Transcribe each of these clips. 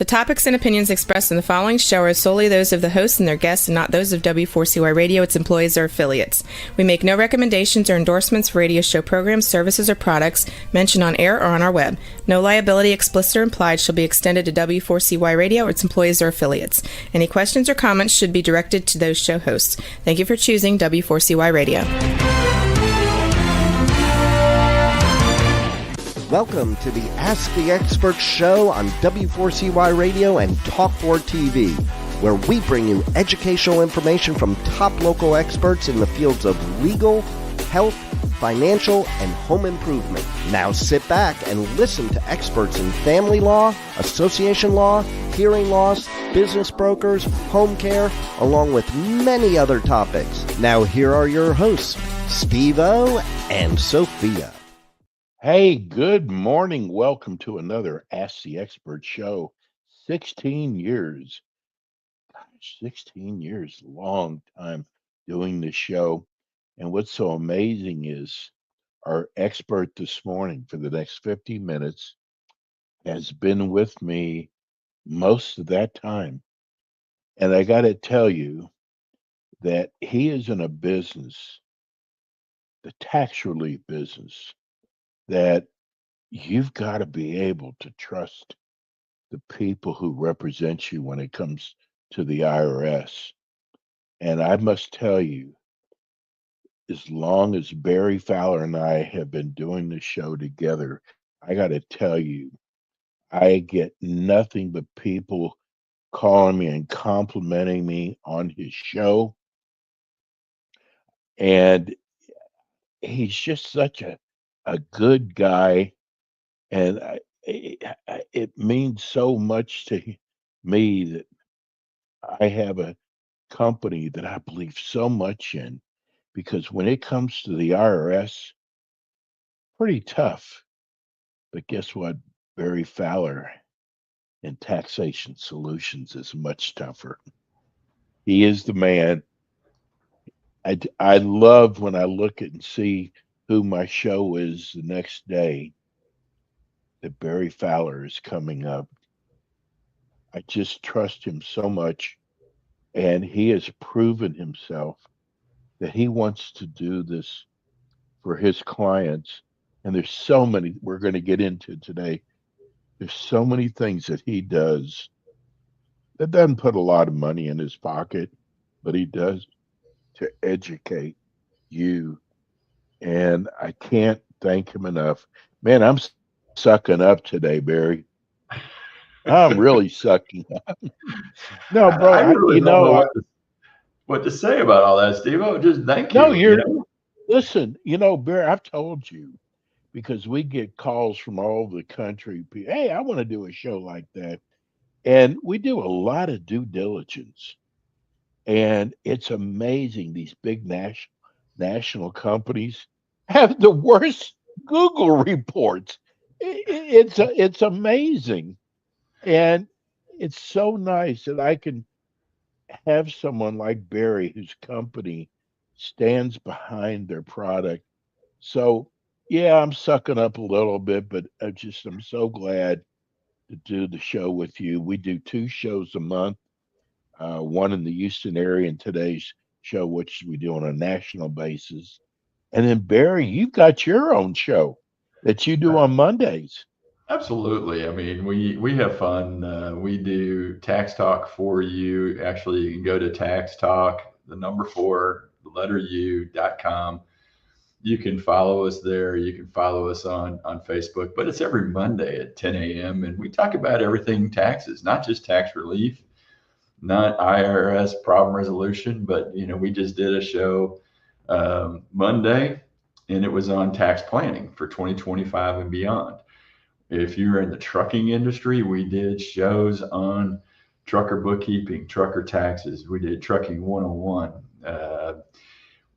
topics and opinions expressed in the following show are solely those of the hosts and their guests and not those of W4CY Radio, its employees, or affiliates. We make no recommendations or endorsements for radio show programs, services, or products mentioned on air or on our web. No liability, explicit or implied, shall be extended to W4CY Radio or its employees or affiliates. Any questions or comments should be directed to those show hosts. Thank you for choosing W4CY Radio. Welcome to the Ask the Expert show on W4CY Radio and Talk4 TV, where we bring you educational information from top local experts in the fields of legal, health, financial, and home improvement. Now sit back and listen to experts in family law, association law, hearing loss, business brokers, home care, along with many other topics. Now here are your hosts, Steve-O and Sophia. Hey, good morning. Welcome to another Ask the Expert show. 16 years. Gosh, 16 years, long time doing this show. And what's so amazing is our expert this morning for the next 50 minutes has been with me most of that time. And I got to tell you that he is in a business, the tax relief business, that you've got to be able to trust the people who represent you when it comes to the IRS. And I must tell you, as long as Barry Fowler and I have been doing this show together, I got to tell you, I get nothing but people calling me and complimenting me on his show. And he's just such a good guy, and it means so much to me that I have a company that I believe so much in, because when it comes to the IRS, pretty tough. But guess what? Barry Fowler in Taxation Solutions is much tougher. He is the man. I love when I look at and see who my show is the next day, that Barry Fowler is coming up. I just trust him so much, and he has proven himself that he wants to do this for his clients. And there's so many we're going to get into today. There's so many things that he does that doesn't put a lot of money in his pocket, but he does to educate you. And I can't thank him enough. Man, I'm sucking up today, Barry. I'm really sucking up. No, bro, I really don't know what to say about all that, Steve. Oh, just thank you. No, listen, Barry, I've told you, because we get calls from all over the country. Hey, I want to do a show like that. And we do a lot of due diligence. And it's amazing. These big national companies have the worst Google reports. It's amazing. And it's so nice that I can have someone like Barry, whose company stands behind their product. So, yeah, I'm sucking up a little bit, but I'm so glad to do the show with you. We do 2 shows a month, one in the Houston area, and today's show, which we do on a national basis. And then, Barry, you've got your own show that you do on Mondays. Absolutely. I mean, we have fun. We do Tax Talk for you. Actually, you can go to Tax Talk, the number 4, the letter U.com. You can follow us there. You can follow us on Facebook, but it's every Monday at 10 a.m. And we talk about everything taxes, not just tax relief, not IRS problem resolution, but, we just did a show Monday, and it was on tax planning for 2025 and beyond. If you're in the trucking industry, we did shows on trucker bookkeeping, trucker taxes. We did Trucking 101.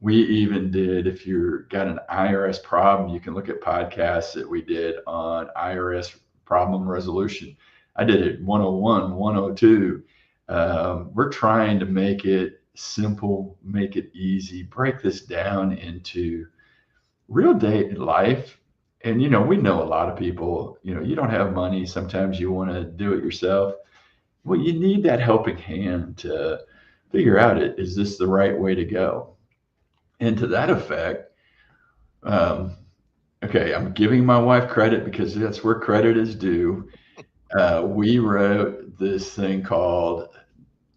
We even did, if you've got an IRS problem, you can look at podcasts that we did on IRS problem resolution. I did it 101, 102. We're trying to make it simple, make it easy, break this down into real day life. And, we know a lot of people, you don't have money. Sometimes you want to do it yourself. Well, you need that helping hand to figure out, is this the right way to go? And to that effect, um, okay, I'm giving my wife credit because that's where credit is due. We wrote this thing called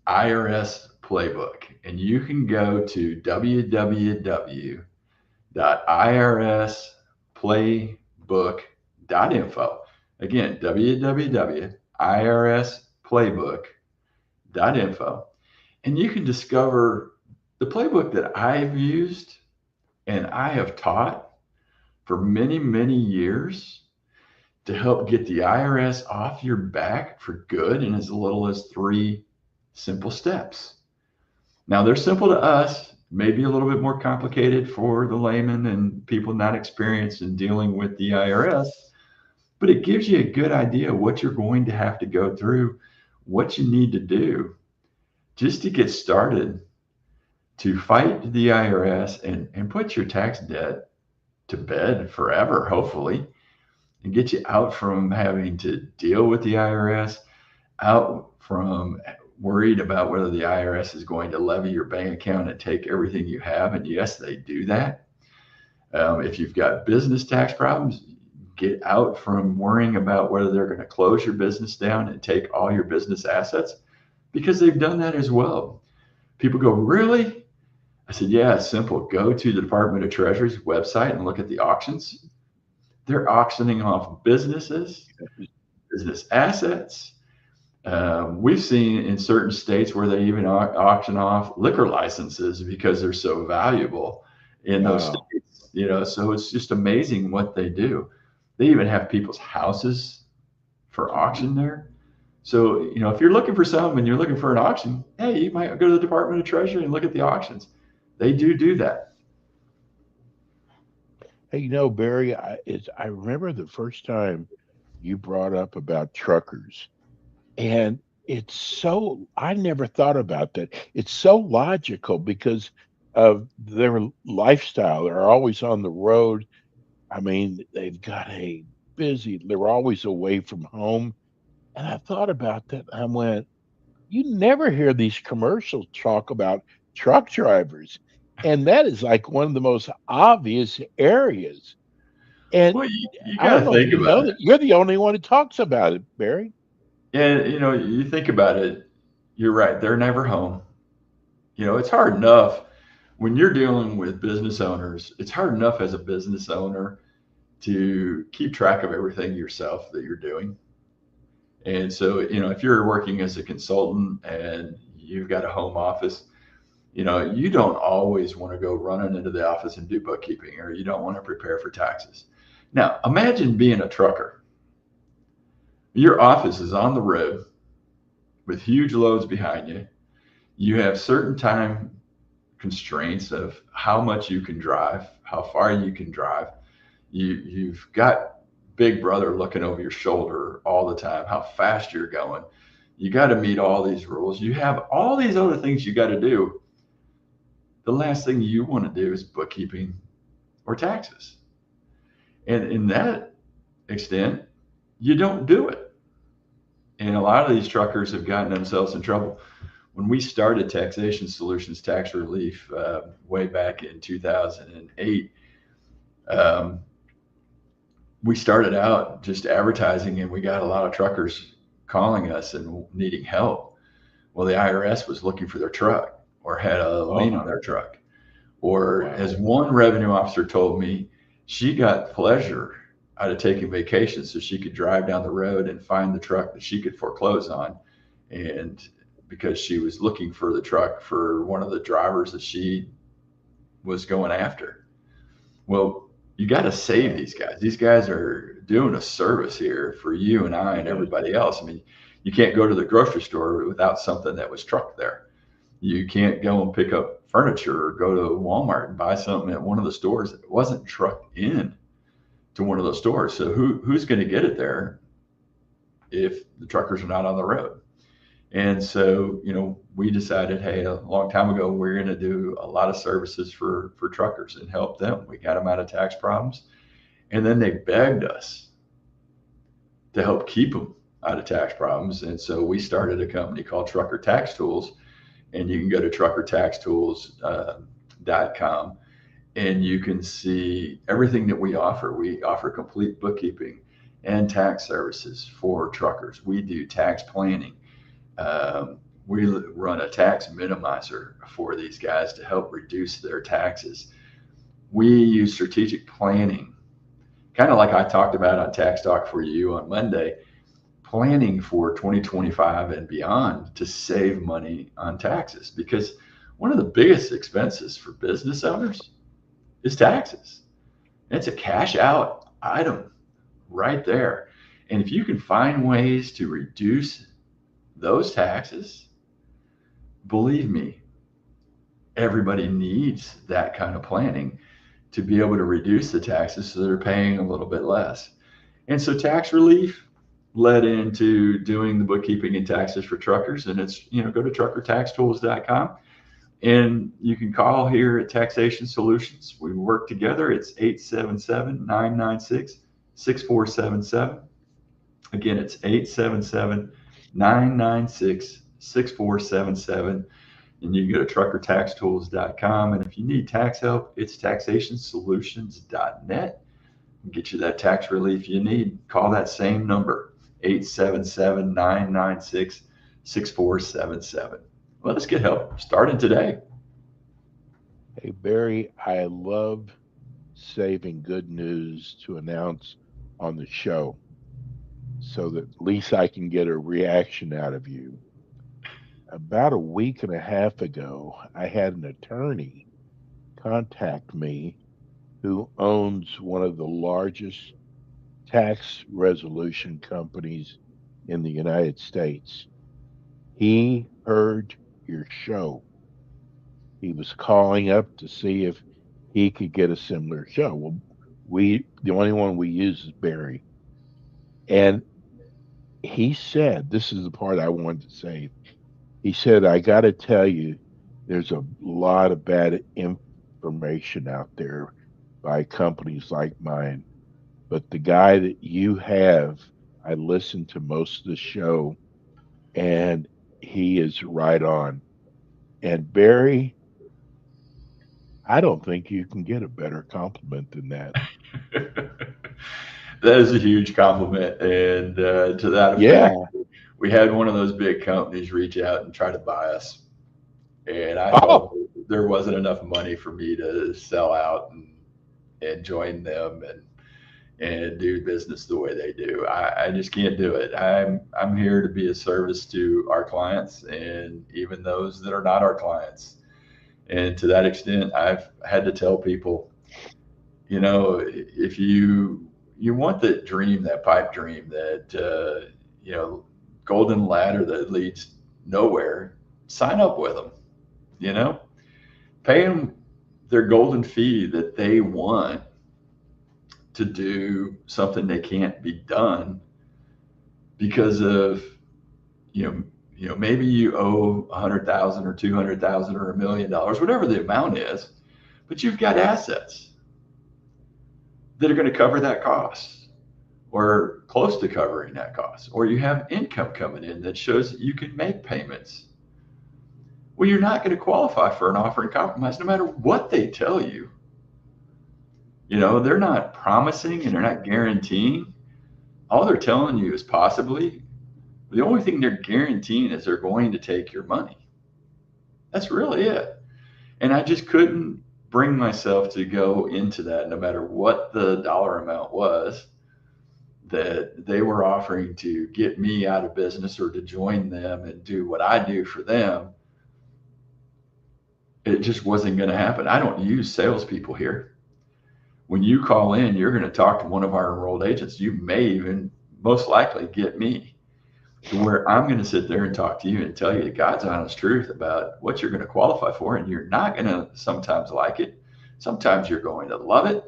IRS Playbook, and you can go to www.irsplaybook.info. Again, www.irsplaybook.info. And you can discover the playbook that I've used and I have taught for many, many years to help get the IRS off your back for good in as little as 3 simple steps. Now, they're simple to us, maybe a little bit more complicated for the layman and people not experienced in dealing with the IRS, but it gives you a good idea of what you're going to have to go through, what you need to do just to get started to fight the IRS and put your tax debt to bed forever, hopefully, and get you out from having to deal with the IRS, out from worried about whether the IRS is going to levy your bank account and take everything you have. And yes, they do that. If you've got business tax problems, get out from worrying about whether they're going to close your business down and take all your business assets, because they've done that as well. People go, really? I said, yeah, it's simple. Go to the Department of Treasury's website and look at the auctions. They're auctioning off businesses, business assets. We've seen in certain states where they even auction off liquor licenses because they're so valuable in those states. So it's just amazing what they do. They even have people's houses for auction there. So, if you're looking for something and you're looking for an auction, hey, you might go to the Department of Treasury and look at the auctions. They do that. Hey, Barry, I remember the first time you brought up about truckers, and I never thought about that. It's so logical because of their lifestyle. They're always on the road. I mean, they've got they're always away from home. And I thought about that. I went, you never hear these commercials talk about truck drivers. And that is like one of the most obvious areas. And Well, you I got don't to know if think you about know it. that you're the only one who talks about it, Barry. And, you think about it, you're right. They're never home. It's hard enough when you're dealing with business owners. It's hard enough as a business owner to keep track of everything yourself that you're doing. And so, if you're working as a consultant and you've got a home office, you don't always want to go running into the office and do bookkeeping, or you don't want to prepare for taxes. Now, imagine being a trucker. Your office is on the road with huge loads behind you. You have certain time constraints of how much you can drive, how far you can drive. You've got Big Brother looking over your shoulder all the time, how fast you're going. You got to meet all these rules. You have all these other things you got to do. The last thing you want to do is bookkeeping or taxes. And in that extent, you don't do it. And a lot of these truckers have gotten themselves in trouble. When we started Taxation Solutions Tax Relief way back in 2008, we started out just advertising, and we got a lot of truckers calling us and needing help. Well, the IRS was looking for their truck or had a lien on their truck. Or as one revenue officer told me, she got pleasure out of taking vacation so she could drive down the road and find the truck that she could foreclose on. And because she was looking for the truck for one of the drivers that she was going after. Well, you got to save these guys. These guys are doing a service here for you and I and everybody else. I mean, you can't go to the grocery store without something that was trucked there. You can't go and pick up furniture or go to Walmart and buy something at one of the stores that wasn't trucked in to one of those stores. So who's going to get it there if the truckers are not on the road? And so, we decided, hey, a long time ago, we're going to do a lot of services for truckers and help them. We got them out of tax problems. And then they begged us to help keep them out of tax problems. And so we started a company called Trucker Tax Tools, and you can go to truckertaxtools.com and you can see everything that we offer. We offer complete bookkeeping and tax services for truckers. We do tax planning. We run a tax minimizer for these guys to help reduce their taxes. We use strategic planning, kind of like I talked about on Tax Talk for You on Monday, planning for 2025 and beyond to save money on taxes. Because one of the biggest expenses for business owners is taxes. It's a cash out item right there. And if you can find ways to reduce those taxes, believe me, everybody needs that kind of planning to be able to reduce the taxes so they're paying a little bit less. And so tax relief led into doing the bookkeeping and taxes for truckers. And it's, go to truckertaxtools.com and you can call here at Taxation Solutions. We work together. It's 877-996-6477. Again, it's 877-996-6477. And you can go to truckertaxtools.com. And if you need tax help, it's taxationsolutions.net. Get you that tax relief you need. Call that same number, 877-996-6477. Well, let's get help starting today. Hey, Barry, I love saving good news to announce on the show so that at least I can get a reaction out of you. About a week and a half ago, I had an attorney contact me who owns one of the largest tax resolution companies in the United States. He heard your show. He was calling up to see if he could get a similar show. Well, the only one we use is Barry. And he said, this is the part I wanted to say. He said, I got to tell you, there's a lot of bad information out there by companies like mine. But the guy that you have, I listened to most of the show, and he is right on. And Barry, I don't think you can get a better compliment than that. That is a huge compliment. And to that effect, we had one of those big companies reach out and try to buy us. And I told them there wasn't enough money for me to sell out and join them and do business the way they do. I just can't do it. I'm here to be a service to our clients and even those that are not our clients. And to that extent, I've had to tell people, if you want that dream, that pipe dream, that, golden ladder that leads nowhere, sign up with them, pay them their golden fee that they want to do something they can't be done because of, maybe you owe $100,000 or $200,000 or $1 million, whatever the amount is, but you've got assets that are going to cover that cost or close to covering that cost, or you have income coming in that shows that you can make payments. Well, you're not going to qualify for an offer in compromise no matter what they tell you. They're not promising and they're not guaranteeing. All they're telling you is possibly. The only thing they're guaranteeing is they're going to take your money. That's really it. And I just couldn't bring myself to go into that, no matter what the dollar amount was that they were offering to get me out of business or to join them and do what I do for them. It just wasn't going to happen. I don't use salespeople here. When you call in, you're going to talk to one of our enrolled agents. You may even most likely get me to where I'm going to sit there and talk to you and tell you the God's honest truth about what you're going to qualify for. And you're not going to sometimes like it. Sometimes you're going to love it.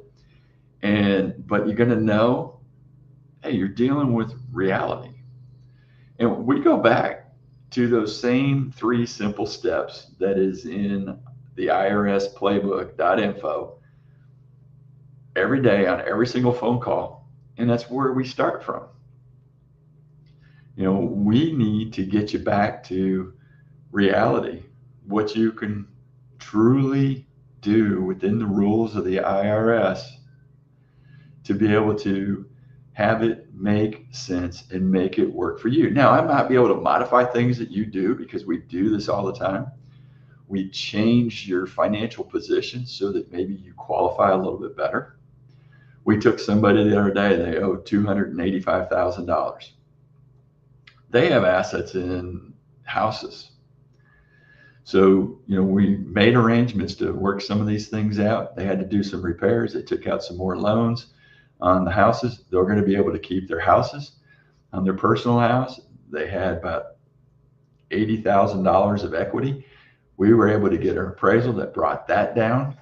But you're going to know, hey, you're dealing with reality. And we go back to those same 3 simple steps that is in the IRS playbook.info every day on every single phone call. And that's where we start from. We need to get you back to reality, what you can truly do within the rules of the IRS to be able to have it make sense and make it work for you. Now, I might be able to modify things that you do because we do this all the time. We change your financial position so that maybe you qualify a little bit better. We took somebody the other day, they owe $285,000. They have assets in houses. So, we made arrangements to work some of these things out. They had to do some repairs. They took out some more loans on the houses. They're going to be able to keep their houses. On their personal house, they had about $80,000 of equity. We were able to get an appraisal that brought that down,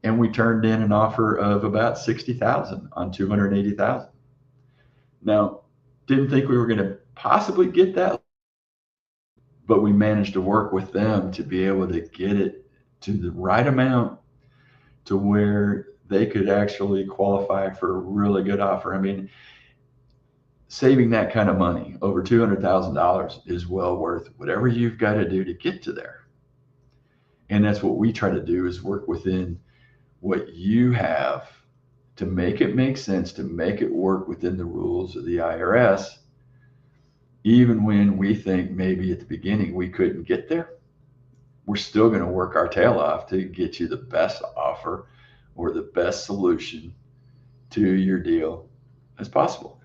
and we turned in an offer of about $60,000 on $280,000. Now, didn't think we were going to possibly get that, but we managed to work with them to be able to get it to the right amount to where they could actually qualify for a really good offer. I mean, saving that kind of money, over $200,000, is well worth whatever you've got to do to get to there. And that's what we try to do, is work within what you have to make it make sense, to make it work within the rules of the IRS. Even when we think maybe at the beginning we couldn't get there, we're still going to work our tail off to get you the best offer or the best solution to your deal as possible.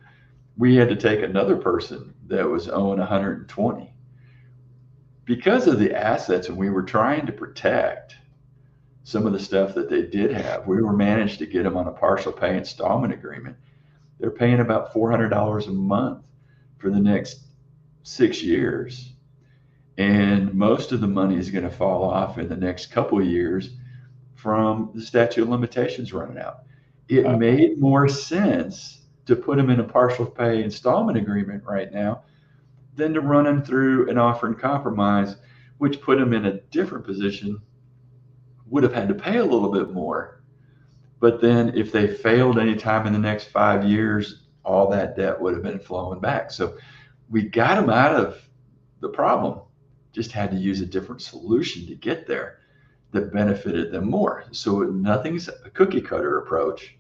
We had to take another person that was owing 120 because of the assets, and we were trying to protect some of the stuff that they did have. We were managed to get them on a partial pay installment agreement. They're paying about $400 a month for the next 6 years. And most of the money is going to fall off in the next couple of years from the statute of limitations running out. It made more sense to put them in a partial pay installment agreement right now than to run them through an offer and compromise, which put them in a different position, would have had to pay a little bit more. But then if they failed anytime in the next 5 years, all that debt would have been flowing back. So we got them out of the problem, just had to use a different solution to get there that benefited them more. So nothing's a cookie cutter approach.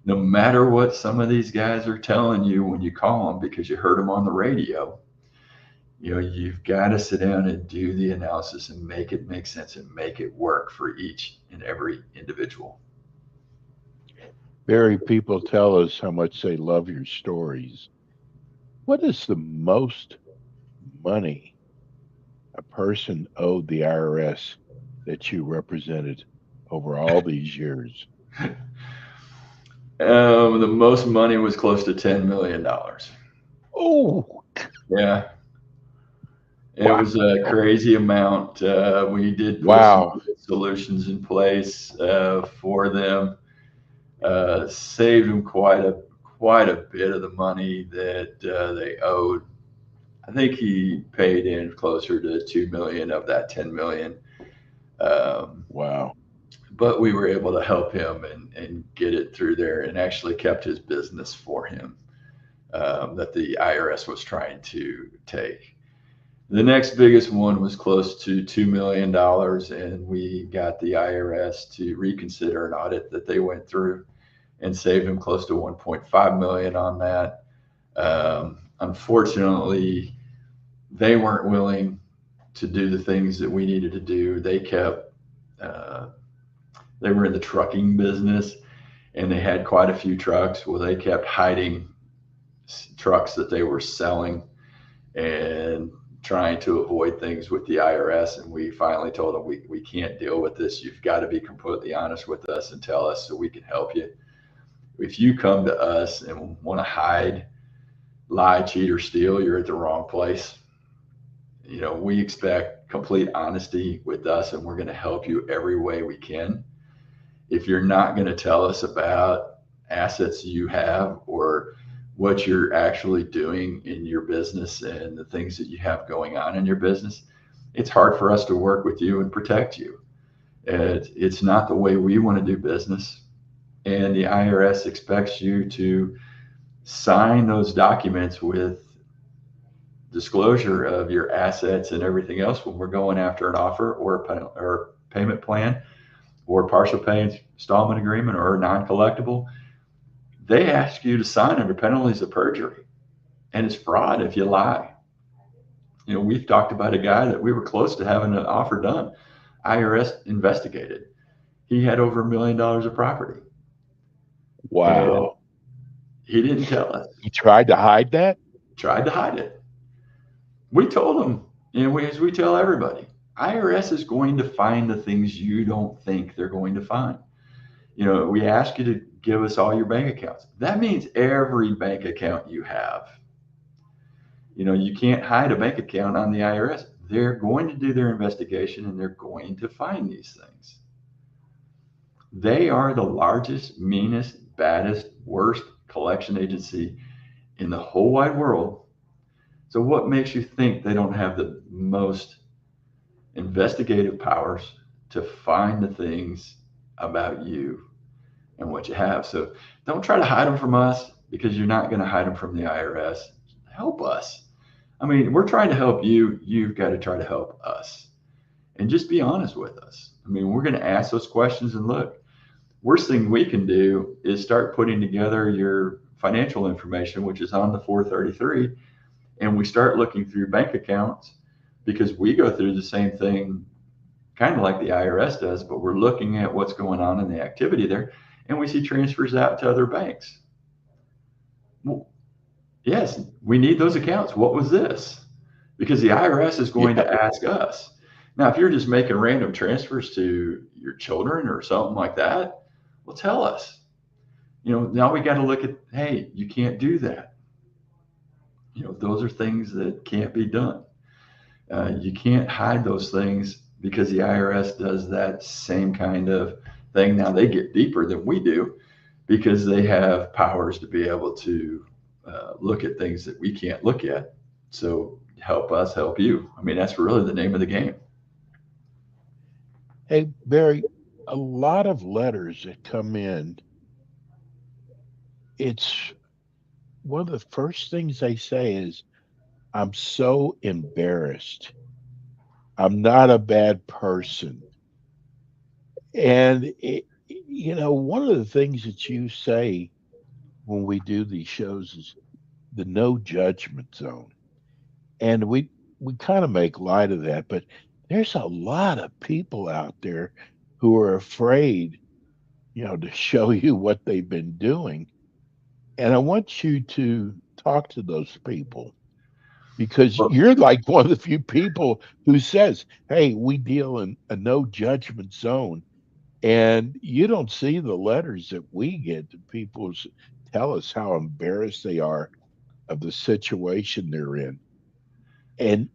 No matter what some of these guys are telling you when you call them because you heard them on the radio, you've got to sit down and do the analysis and make it make sense and make it work for each and every individual. Barry, people tell us how much they love your stories. What is the most money a person owed the IRS that you represented over all these years? The most money was close to $10 million. Oh, yeah. It was a crazy amount. We did put some solutions in place for them, saved them quite a bit of the money that they owed. I think he paid in closer to $2 million of that $10 million. Wow. But we were able to help him and get it through there, and actually kept his business for him that the IRS was trying to take. The next biggest one was close to $2 million, and we got the IRS to reconsider an audit that they went through and saved them close to $1.5 million on that. Unfortunately, they weren't willing to do the things that we needed to do. They were in the trucking business, and they had quite a few trucks. Well, they kept hiding trucks that they were selling and trying to avoid things with the IRS. And we finally told them, we can't deal with this. You've got to be completely honest with us and tell us so we can help you. If you come to us and want to hide, lie, cheat, or steal, you're at the wrong place. We expect complete honesty with us, and we're going to help you every way we can. If you're not going to tell us about assets you have or what you're actually doing in your business and the things that you have going on in your business, it's hard for us to work with you and protect you. It's not the way we want to do business. And the IRS expects you to sign those documents with disclosure of your assets and everything else when we're going after an offer or a payment plan or partial pay installment agreement or a non-collectible, they ask you to sign under penalties of perjury. And it's fraud if you lie. We've talked about a guy that we were close to having an offer done. IRS investigated. He had over $1 million of property. Wow. And he didn't tell us. He tried to hide that? Tried to hide it. We told him, as we tell everybody, IRS is going to find the things you don't think they're going to find. We ask you to give us all your bank accounts. That means every bank account you have. You can't hide a bank account on the IRS. They're going to do their investigation and they're going to find these things. They are the largest, meanest, baddest, worst collection agency in the whole wide world. So what makes you think they don't have the most investigative powers to find the things about you and what you have? So don't try to hide them from us, because you're not going to hide them from the IRS. Help us. We're trying to help you. You've got to try to help us. And just be honest with us. We're going to ask those questions, and look, worst thing we can do is start putting together your financial information, which is on the 433, and we start looking through your bank accounts, because we go through the same thing kind of like the IRS does, but we're looking at what's going on in the activity there, and we see transfers out to other banks. Well, yes, we need those accounts. What was this? Because the IRS is going to ask us. Now, if you're just making random transfers to your children or something like that, well, tell us. Now we got to look at, hey, you can't do that. Those are things that can't be done. You can't hide those things, because the IRS does that same kind of thing. Now they get deeper than we do, because they have powers to be able to look at things that we can't look at. So help us help you. That's really the name of the game. Hey, Barry, a lot of letters that come in, it's one of the first things they say is, I'm so embarrassed. I'm not a bad person. And, one of the things that you say when we do these shows is the no judgment zone. And we kind of make light of that, but there's a lot of people out there who are afraid, to show you what they've been doing. And I want you to talk to those people, because you're like one of the few people who says, hey, we deal in a no judgment zone. And you don't see the letters that we get that people tell us how embarrassed they are of the situation they're in. And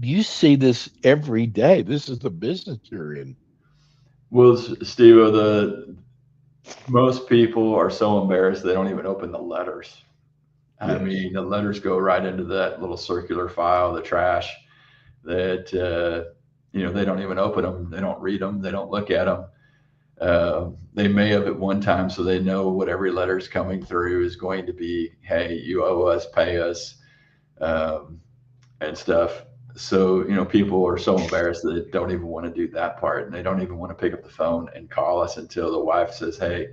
you see this every day. This is the business you're in. Well, Steve, most people are so embarrassed they don't even open the letters. Yes. The letters go right into that little circular file, the trash, that they don't even open them. They don't read them. They don't look at them. They may have at one time, so they know what every letter is coming through is going to be. Hey, you owe us, pay us, and stuff. So, people are so embarrassed that they don't even want to do that part, and they don't even want to pick up the phone and call us until the wife says, hey,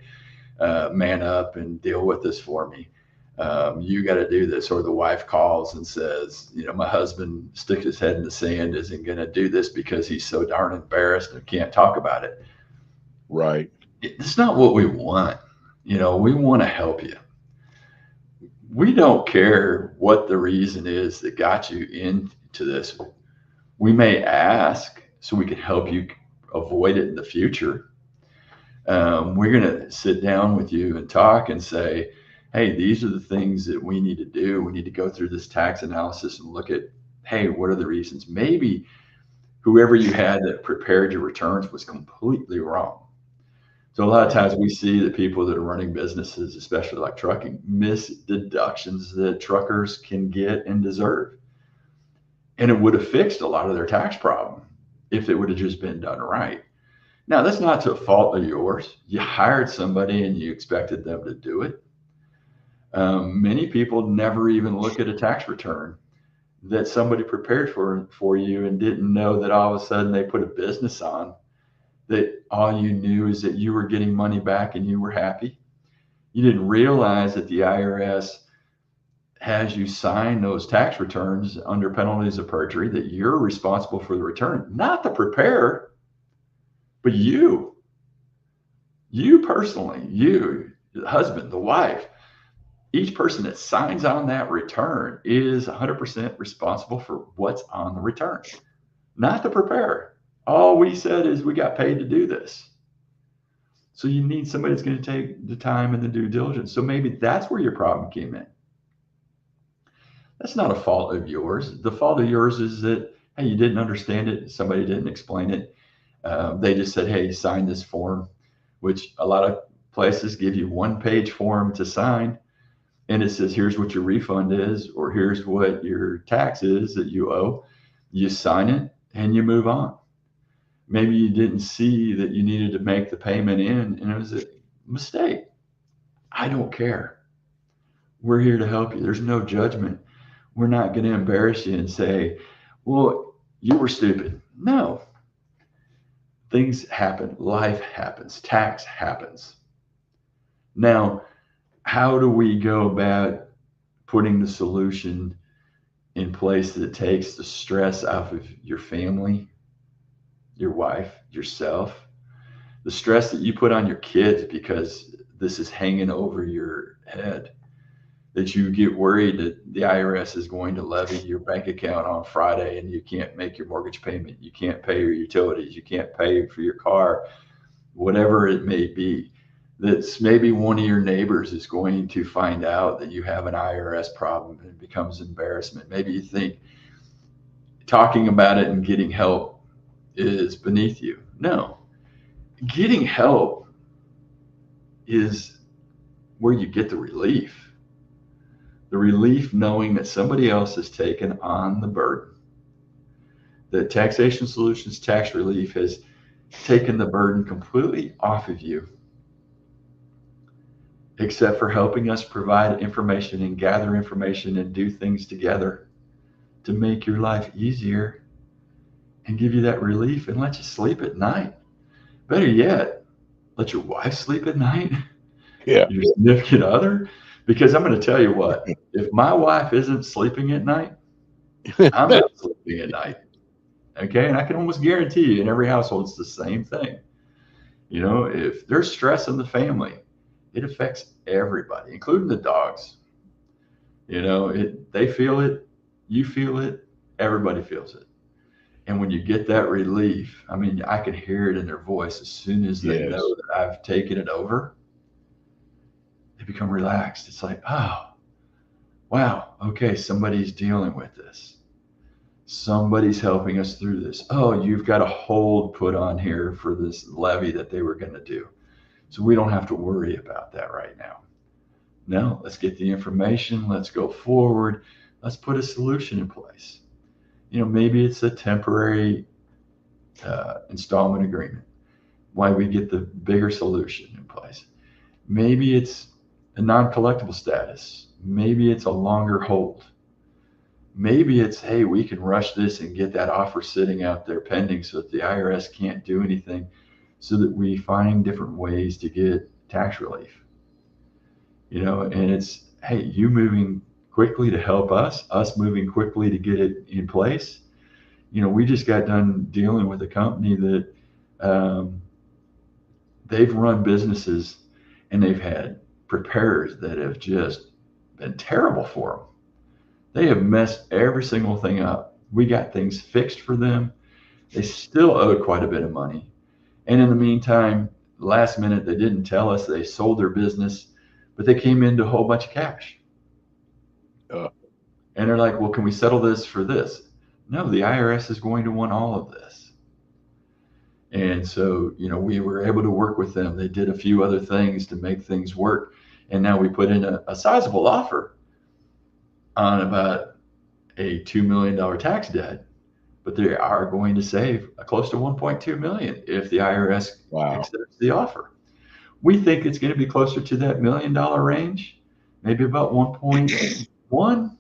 man up and deal with this for me. You got to do this. Or the wife calls and says, my husband sticks his head in the sand, isn't going to do this because he's so darn embarrassed and can't talk about it. Right. It's not what we want. We want to help you. We don't care what the reason is that got you into this. We may ask so we can help you avoid it in the future. We're going to sit down with you and talk and say, hey, these are the things that we need to do. We need to go through this tax analysis and look at, hey, what are the reasons? Maybe whoever you had that prepared your returns was completely wrong. So a lot of times we see that people that are running businesses, especially like trucking, miss deductions that truckers can get and deserve. And it would have fixed a lot of their tax problem if it would have just been done right. Now, that's not to a fault of yours. You hired somebody and you expected them to do it. Many people never even look at a tax return that somebody prepared for you and didn't know that all of a sudden they put a business on, that all you knew is that you were getting money back and you were happy. You didn't realize that the IRS has you sign those tax returns under penalties of perjury, that you're responsible for the return, not the preparer, but you personally, you, the husband, the wife, each person that signs on that return is 100% responsible for what's on the return, not the preparer. All we said is we got paid to do this. So you need somebody that's going to take the time and the due diligence. So maybe that's where your problem came in. That's not a fault of yours. The fault of yours is that, hey, you didn't understand it. Somebody didn't explain it. They just said, hey, sign this form, which a lot of places give you 1-page form to sign. And it says, here's what your refund is, or here's what your tax is that you owe. You sign it and you move on. Maybe you didn't see that you needed to make the payment in, and it was a mistake. I don't care. We're here to help you. There's no judgment. We're not going to embarrass you and say, well, you were stupid. No. Things happen. Life happens. Tax happens. Now, how do we go about putting the solution in place that takes the stress off of your family, your wife, yourself, the stress that you put on your kids because this is hanging over your head, that you get worried that the IRS is going to levy your bank account on Friday and you can't make your mortgage payment, you can't pay your utilities, you can't pay for your car, whatever it may be. That's maybe one of your neighbors is going to find out that you have an IRS problem and it becomes embarrassment. Maybe you think talking about it and getting help is beneath you. No, getting help is where you get the relief. The relief knowing that somebody else has taken on the burden. That Taxation Solutions Tax Relief has taken the burden completely off of you, except for helping us provide information and gather information and do things together to make your life easier and give you that relief and let you sleep at night. Better yet, let your wife sleep at night. Yeah. Your significant other. Because I'm going to tell you what, if my wife isn't sleeping at night, I'm not sleeping at night. Okay. And I can almost guarantee you in every household, it's the same thing. You know, if there's stress in the family, it affects everybody, including the dogs. You know, they feel it, you feel it, everybody feels it. And when you get that relief, I mean, I can hear it in their voice as soon as they know that I've taken it over. They become relaxed. It's like, oh, wow, okay, somebody's dealing with this. Somebody's helping us through this. Oh, you've got a hold put on here for this levy that they were going to do. So we don't have to worry about that right now. No, let's get the information. Let's go forward. Let's put a solution in place. You know, maybe it's a temporary installment agreement. Why we get the bigger solution in place. Maybe it's a non-collectible status. Maybe it's a longer hold. Maybe it's, hey, we can rush this and get that offer sitting out there pending so that the IRS can't do anything, so that we find different ways to get tax relief. You know, and it's, hey, you moving quickly to help us moving quickly to get it in place. You know, we just got done dealing with a company that they've run businesses and they've had preparers that have just been terrible for them. They have messed every single thing up. We got things fixed for them. They still owed quite a bit of money. And in the meantime, last minute, they didn't tell us they sold their business, but they came into a whole bunch of cash. And they're like, well, can we settle this for this? No, the IRS is going to want all of this. And so, you know, we were able to work with them. They did a few other things to make things work. And now we put in a sizable offer on about a $2 million tax debt, but they are going to save close to $1.2 million if the IRS accepts the offer. We think it's going to be closer to that $1 million range, maybe about 1.1.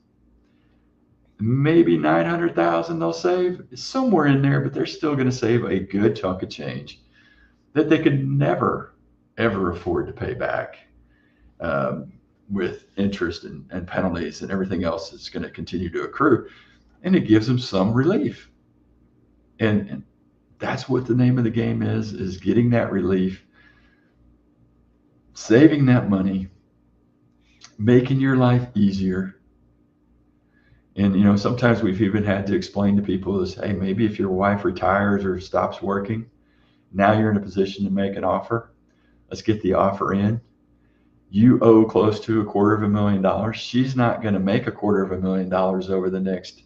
maybe 900,000 they'll save, somewhere in there, but they're still going to save a good chunk of change that they could never, ever afford to pay back, um, with interest and penalties and everything else that's going to continue to accrue. And it gives them some relief. And that's what the name of the game is getting that relief, saving that money, making your life easier. And sometimes we've even had to explain to people is, hey, maybe if your wife retires or stops working, now you're in a position to make an offer. Let's get the offer in. You owe close to $250,000. She's not going to make $250,000 over the next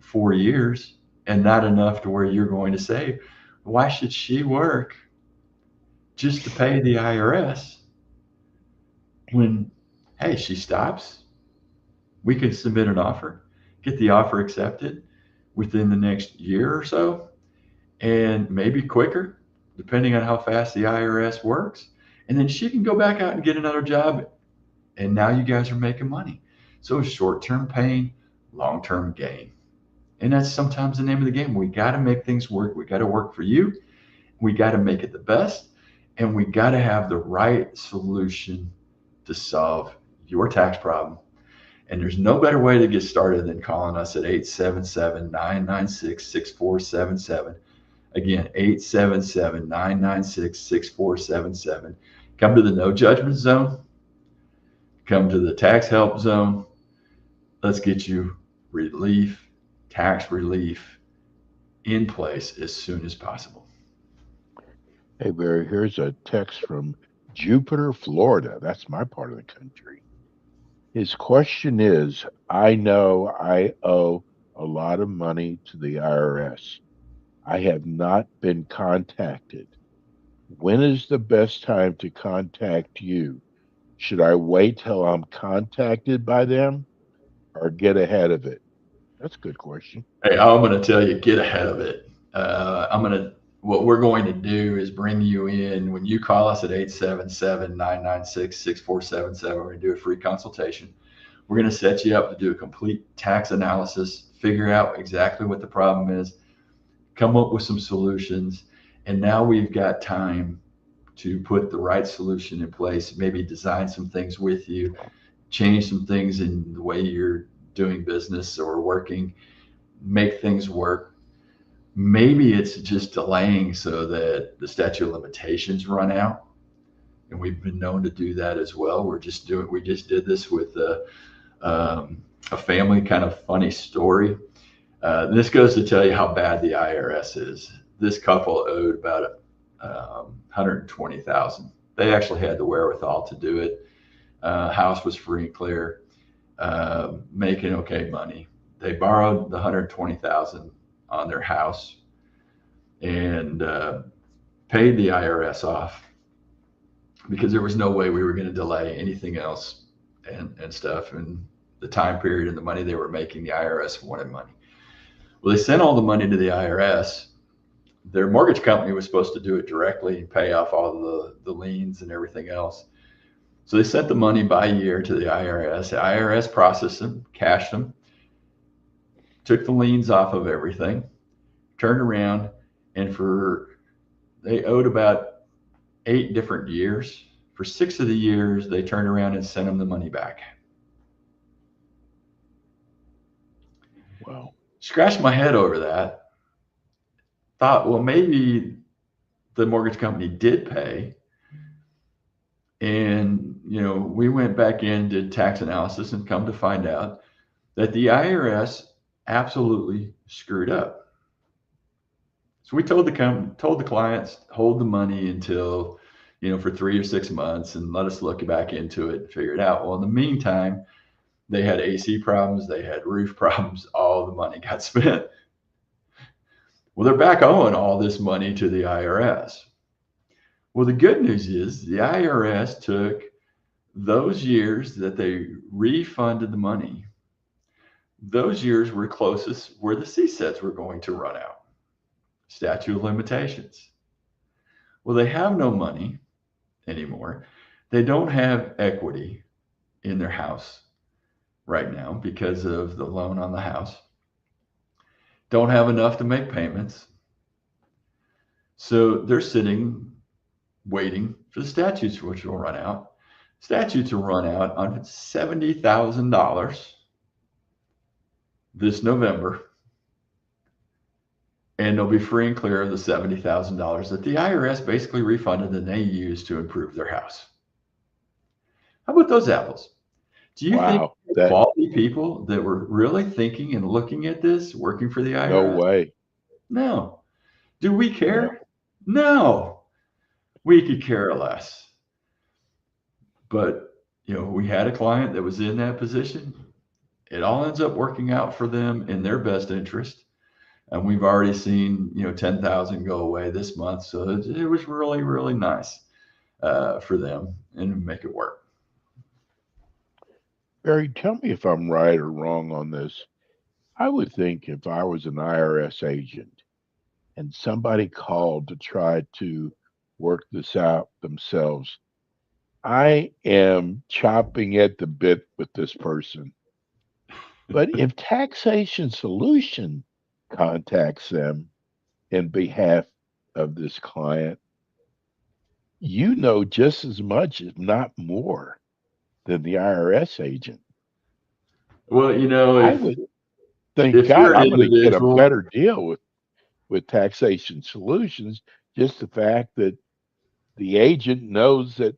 4 years, and not enough to where you're going to save. Why should she work just to pay the IRS when, hey, she stops? We can submit an offer, get the offer accepted within the next year or so, and maybe quicker, depending on how fast the IRS works. And then she can go back out and get another job, and now you guys are making money. So short-term pain, long-term gain. And that's sometimes the name of the game. We got to make things work. We got to work for you. We got to make it the best. And we got to have the right solution to solve your tax problem. And there's no better way to get started than calling us at 877-996-6477. Again, 877-996-6477. Come to the no judgment zone. Come to the tax help zone. Let's get you relief, tax relief in place as soon as possible. Hey, Barry, here's a text from Jupiter, Florida. That's my part of the country. His question is, I know I owe a lot of money to the IRS. I have not been contacted. When is the best time to contact you? Should I wait till I'm contacted by them or get ahead of it? That's a good question. Hey, I'm going to tell you, get ahead of it. What we're going to do is bring you in when you call us at 877-996-6477. We're going to do a free consultation. We're going to set you up to do a complete tax analysis, figure out exactly what the problem is, come up with some solutions. And now we've got time to put the right solution in place, maybe design some things with you, change some things in the way you're doing business or working, make things work. Maybe it's just delaying so that the statute of limitations run out. And we've been known to do that as well. We just did this with a family, kind of funny story. This goes to tell you how bad the IRS is. This couple owed about $120,000. They actually had the wherewithal to do it. House was free and clear, making okay money. They borrowed the $120,000 on their house and paid the IRS off because there was no way we were going to delay anything else and stuff. And the time period and the money they were making, the IRS wanted money. Well, they sent all the money to the IRS. Their mortgage company was supposed to do it directly and pay off all the liens and everything else. So they sent the money by year to the IRS. The IRS processed them, cashed them, took the liens off of everything, turned around, and they owed about 8 different years. For 6 of the years, they turned around and sent them the money back. Wow. Scratched my head over that. Thought, well, maybe the mortgage company did pay. And, we went back in, did tax analysis, and come to find out that the IRS absolutely screwed up. So we told the clients, hold the money until, for 3 or 6 months and let us look back into it and figure it out. Well, in the meantime, they had AC problems, they had roof problems, all the money got spent. Well, they're back owing all this money to the IRS. Well, the good news is the IRS took those years that they refunded the money. Those years were closest where the CSEDs were going to run out. Statute of limitations. Well, they have no money anymore. They don't have equity in their house. right now because of the loan on the house. Don't have enough to make payments. So they're sitting, waiting for the statutes, which will run out. Statutes will run out on $70,000 this November, and they'll be free and clear of the $70,000 that the IRS basically refunded and they used to improve their house. How about those apples? Do you think Wow. quality people that were really thinking and looking at this, working for the IRS? No way. No. Do we No. care? No. We could care less. But, we had a client that was in that position. It all ends up working out for them in their best interest. And we've already seen, 10,000 go away this month. So it was really, really nice for them and make it work. Barry, tell me if I'm right or wrong on this. I would think if I was an IRS agent and somebody called to try to work this out themselves, I am chopping at the bit with this person. But if Taxation Solution contacts them in behalf of this client, just as much, if not more, than the IRS agent. Well, I would think, if God, you're an I'm going to get a individual, better deal with Taxation Solutions. Just the fact that the agent knows that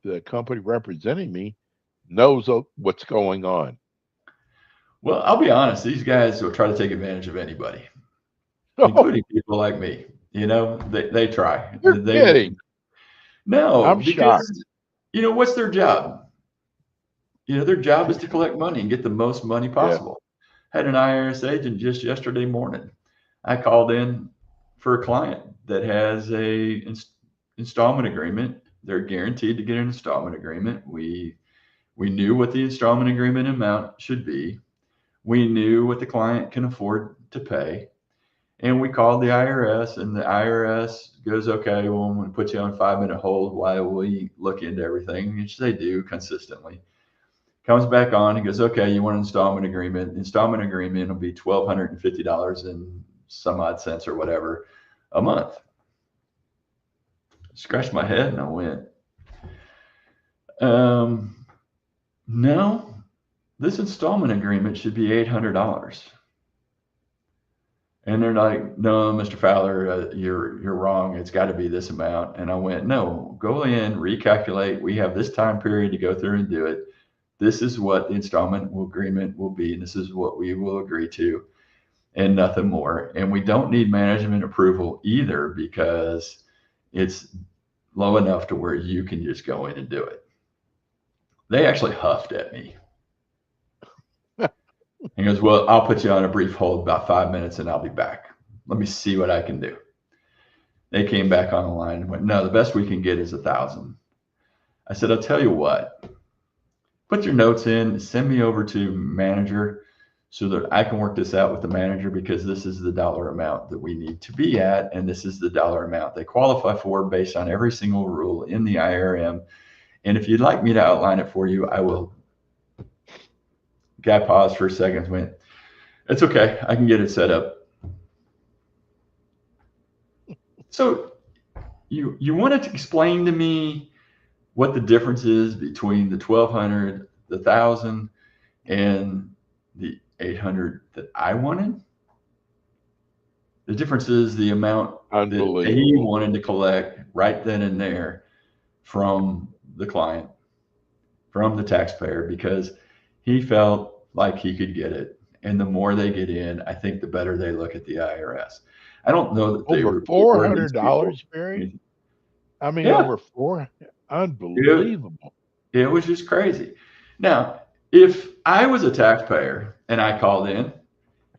the company representing me knows what's going on. well, I'll be honest, these guys will try to take advantage of anybody, including people like me. They try. You're kidding. No, I'm because shocked. what's their job? Their job is to collect money and get the most money Yeah. possible. Had an IRS agent just yesterday morning. I called in for a client that has a installment agreement. They're guaranteed to get an installment agreement. We knew what the installment agreement amount should be. We knew what the client can afford to pay. And we called the IRS, and the IRS goes, okay, well, I'm going to put you on a 5-minute hold while we look into everything, which they do consistently. Comes back on, he goes, okay, you want an installment agreement. The installment agreement will be $1,250 and some odd cents or whatever a month. Scratched my head and I went, no, this installment agreement should be $800. And they're like, no, Mr. Fowler, you're wrong. It's got to be this amount. And I went, no, go in, recalculate. We have this time period to go through and do it. This is what the installment agreement will be, and this is what we will agree to, and nothing more. And we don't need management approval either because it's low enough to where you can just go in and do it. They actually huffed at me. He goes, well, I'll put you on a brief hold about 5 minutes and I'll be back. Let me see what I can do. They came back on the line and went, no, the best we can get is 1,000. I said, I'll tell you what. Put your notes in, send me over to manager so that I can work this out with the manager because this is the dollar amount that we need to be at. And this is the dollar amount they qualify for based on every single rule in the IRM. And if you'd like me to outline it for you, I will. Guy paused for a second and went, it's okay. I can get it set up. So you wanted to explain to me what the difference is between the 1,200, the 1,000, and the 800 that I wanted. The difference is the amount that he wanted to collect right then and there from the client, from the taxpayer, because he felt like he could get it. And the more they get in, I think the better they look at the IRS. I don't know that they over $400, Barry. I mean, yeah. Over $400. Unbelievable. It was just crazy. Now, if I was a taxpayer and I called in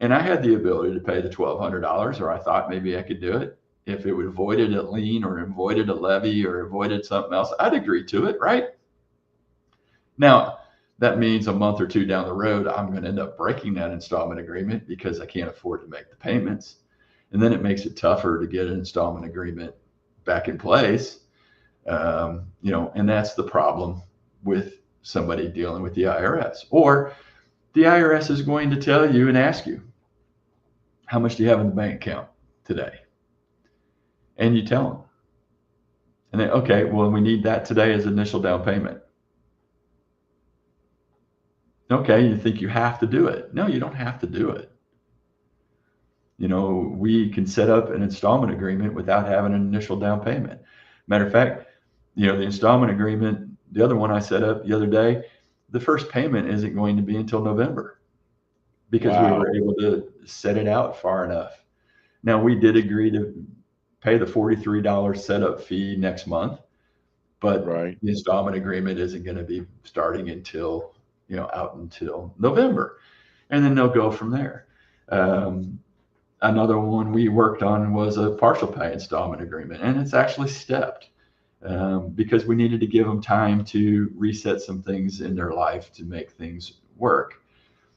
and I had the ability to pay the $1,200, or I thought maybe I could do it, if it would avoided a lien or avoided a levy or avoided something else, I'd agree to it, right? Now, that means a month or two down the road, I'm going to end up breaking that installment agreement because I can't afford to make the payments. And then it makes it tougher to get an installment agreement back in place. And that's the problem with somebody dealing with the IRS. Or the IRS is going to tell you and ask you, how much do you have in the bank account today? And you tell them. And then, okay, well, we need that today as initial down payment. Okay, you think you have to do it. No, you don't have to do it. We can set up an installment agreement without having an initial down payment. Matter of fact, the installment agreement, the other one I set up the other day, the first payment isn't going to be until November because we were able to set it out far enough. Now, we did agree to pay the $43 setup fee next month, but the installment agreement isn't going to be starting until, out until November. And then they'll go from there. Another one we worked on was a partial pay installment agreement, and it's actually stepped because we needed to give them time to reset some things in their life to make things work.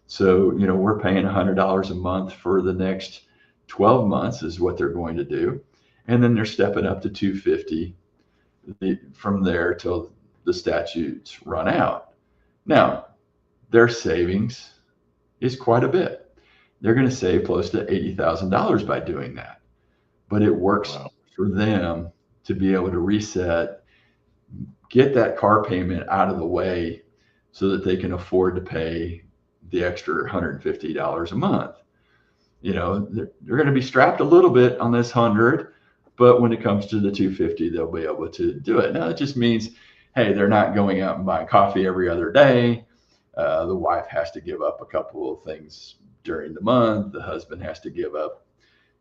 So, we're paying $100 a month for the next 12 months is what they're going to do. And then they're stepping up to $250 from there till the statutes run out. Now, their savings is quite a bit. They're going to save close to $80,000 by doing that. But it works for them to be able to reset, get that car payment out of the way so that they can afford to pay the extra $150 a month. They're going to be strapped a little bit on this 100, but when it comes to the 250, they'll be able to do it. Now, it just means, hey, they're not going out and buying coffee every other day. The wife has to give up a couple of things during the month. The husband has to give up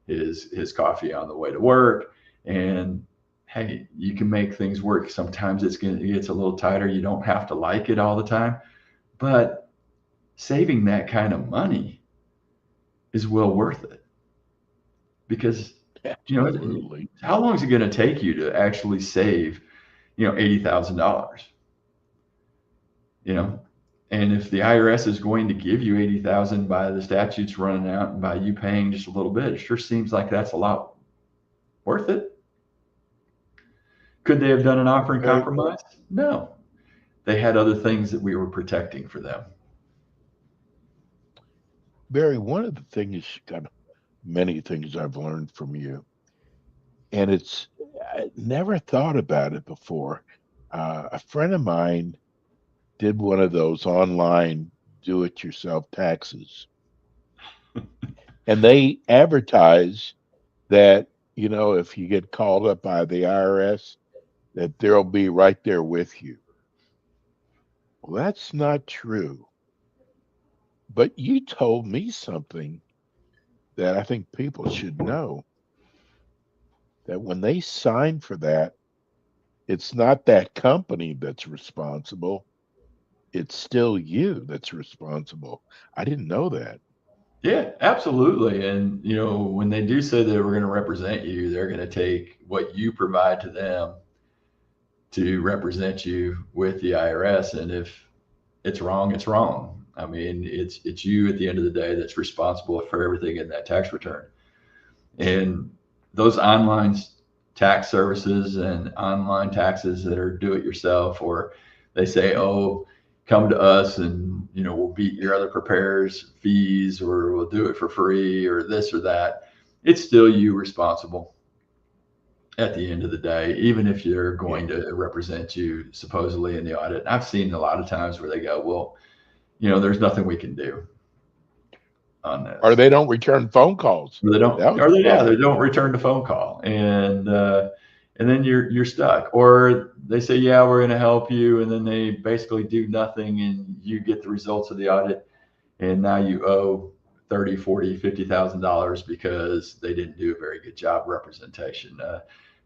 his coffee on the way to work. And hey, you can make things work. Sometimes it gets a little tighter. You don't have to like it all the time, but saving that kind of money is well worth it because how long is it going to take you to actually save $80,000? And if the IRS is going to give you $80,000 by the statutes running out and by you paying just a little bit, it sure seems like that's a lot worth it. Could they have done an offer in compromise? No. They had other things that we were protecting for them. Barry, one of the things, many things I've learned from you, and I never thought about it before. A friend of mine did one of those online do-it-yourself taxes. And they advertise that, if you get called up by the IRS, that they'll be right there with you. Well, that's not true. But you told me something that I think people should know, that when they sign for that, it's not that company that's responsible. It's still you that's responsible. I didn't know that. Yeah, absolutely. And, when they do say that we're going to represent you, they're going to take what you provide to them to represent you with the IRS. And if it's wrong, it's wrong. I mean, it's you at the end of the day that's responsible for everything in that tax return. And those online tax services and online taxes that are do it yourself, or they say, oh, come to us and, we'll beat your other preparers' fees, or we'll do it for free, or this or that. It's still you responsible at the end of the day, even if you're going to represent you supposedly in the audit. I've seen a lot of times where they go, well, there's nothing we can do on this. Or they don't return phone calls. Or they don't return the phone call. And then you're stuck. Or they say, yeah, we're going to help you. And then they basically do nothing and you get the results of the audit. And now you owe $30,000, $40,000, $50,000 because they didn't do a very good job representation.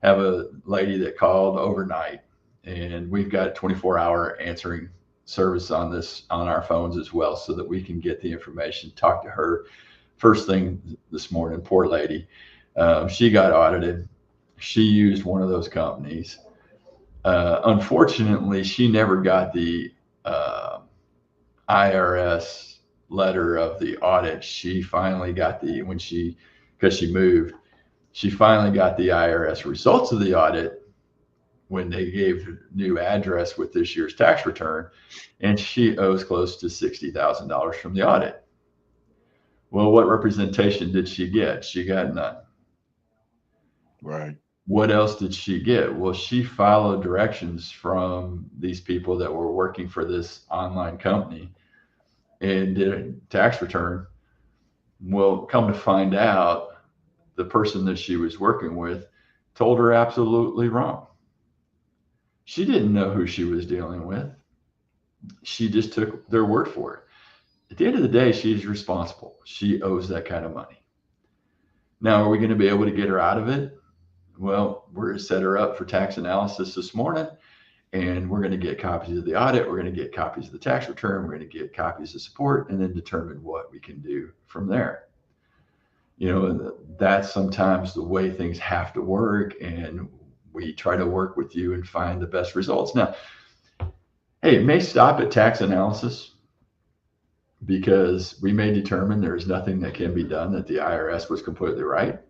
Have a lady that called overnight, and we've got a 24-hour answering service on our phones as well, so that we can get the information, talk to her first thing this morning. Poor lady. She got audited. She used one of those companies. Unfortunately, she never got the IRS letter of the audit. She finally got because she moved, she finally got the IRS results of the audit when they gave the new address with this year's tax return, and she owes close to $60,000 from the audit. Well, what representation did she get? She got none. Right. What else did she get? Well, she followed directions from these people that were working for this online company and did a tax return. Well, come to find out, the person that she was working with told her absolutely wrong. She didn't know who she was dealing with. She just took their word for it. At the end of the day, she's responsible. She owes that kind of money. Now, are we going to be able to get her out of it? Well, we're going to set her up for tax analysis this morning, and we're going to get copies of the audit. We're going to get copies of the tax return. We're going to get copies of support, and then determine what we can do from there. You know, that's sometimes the way things have to work, and we try to work with you and find the best results. Now, hey, it may stop at tax analysis because we may determine there is nothing that can be done, that the IRS was completely right.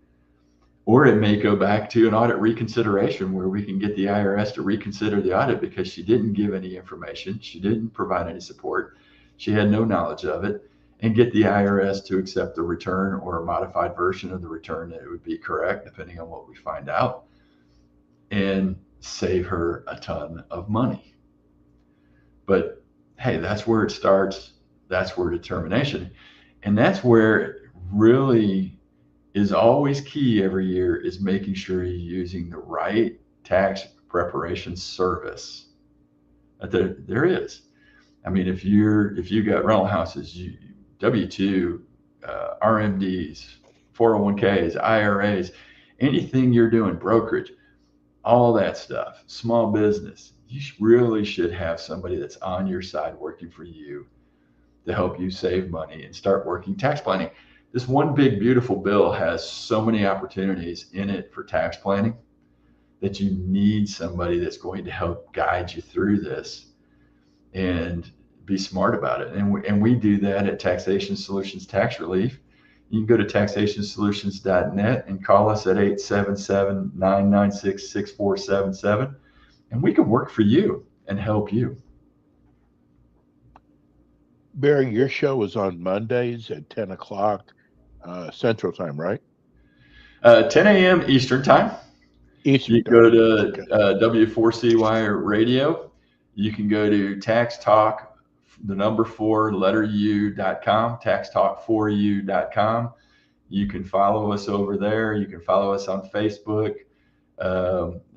Or it may go back to an audit reconsideration where we can get the IRS to reconsider the audit because she didn't give any information, she didn't provide any support, she had no knowledge of it, and get the IRS to accept the return or a modified version of the return that it would be correct, depending on what we find out, and save her a ton of money. But hey, that's where it starts. That's where determination. And that's where it really is always key every year, is making sure you're using the right tax preparation service. There is. I mean, if you got rental houses, W-2, RMDs, 401ks, IRAs, anything you're doing, brokerage, all that stuff, small business, you really should have somebody that's on your side working for you to help you save money and start working tax planning. This one big beautiful bill has so many opportunities in it for tax planning that you need somebody that's going to help guide you through this and be smart about it. And we do that at Taxation Solutions Tax Relief. You can go to taxationsolutions.net and call us at 877-996-6477, and we can work for you and help you. Barry, your show is on Mondays at 10 o'clock Central Time, right? 10 a.m. Eastern Time. Eastern You Time. go to W4CY Radio. You can go to Tax Talk, the number 4, letter U.com, taxtalk4u.com. You can follow us over there. You can follow us on Facebook.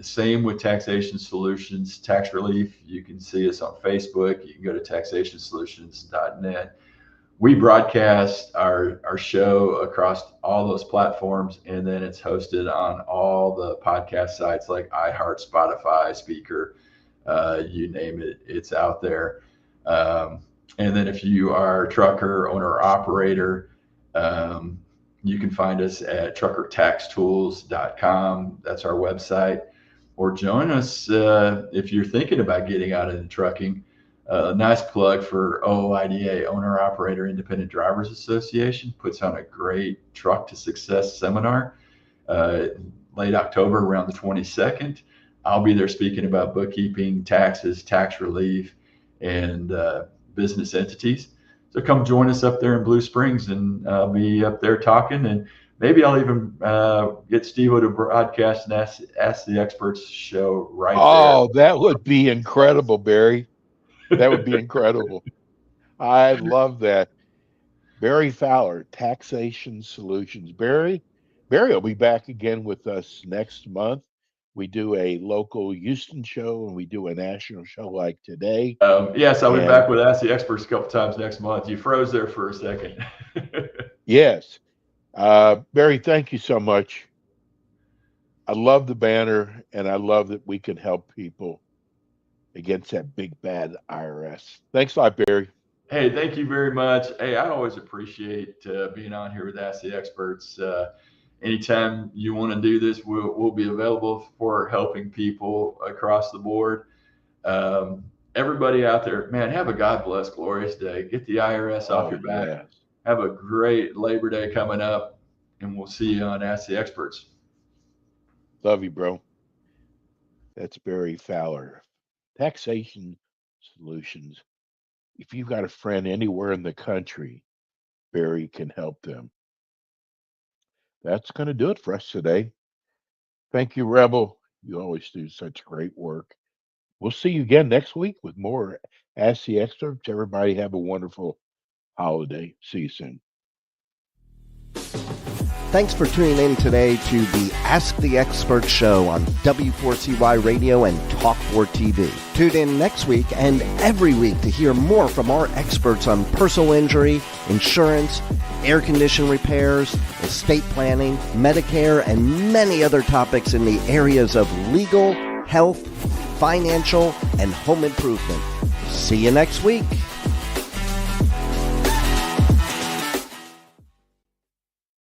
Same with Taxation Solutions Tax Relief. You can see us on Facebook. You can go to taxationsolutions.net. We broadcast our show across all those platforms, and then it's hosted on all the podcast sites like iHeart, Spotify, Speaker, you name it, it's out there. And then if you are a trucker, owner, operator, you can find us at truckertaxtools.com. That's our website. Or join us if you're thinking about getting out into trucking. Nice plug for OIDA, Owner Operator Independent Drivers Association, puts on a great Truck to Success seminar late October, around the 22nd. I'll be there speaking about bookkeeping, taxes, tax relief, and business entities. So come join us up there in Blue Springs, and I'll be up there talking, and maybe I'll even get Steve-O to broadcast an Ask the Experts show right there. Oh, that would be incredible, Barry. That would be incredible. I love that. Barry Fowler, Taxation Solutions. Barry will be back again with us next month. We do a local Houston show and we do a national show like today. Yes, I'll be back with Ask the Experts a couple times next month. You froze there for a second. Yes. Barry, thank you so much. I love the banner, and I love that we can help people against that big bad IRS. Thanks a lot, Barry. Hey, thank you very much. Hey, I always appreciate being on here with Ask the Experts. Anytime you want to do this, we'll be available for helping people across the board. Everybody out there, man, have a God bless, glorious day. Get the IRS off your back. Yes. Have a great Labor Day coming up, and we'll see you on Ask the Experts. Love you, bro. That's Barry Fowler. Taxation Solutions. If you've got a friend anywhere in the country, Barry can help them. That's going to do it for us today. Thank you, Rebel. You always do such great work. We'll see you again next week with more Ask the Experts. Everybody have a wonderful holiday. See you soon. Thanks for tuning in today to the Ask the Expert show on W4CY Radio and Talk4TV. Tune in next week and every week to hear more from our experts on personal injury, insurance, air condition repairs, estate planning, Medicare, and many other topics in the areas of legal, health, financial, and home improvement. See you next week.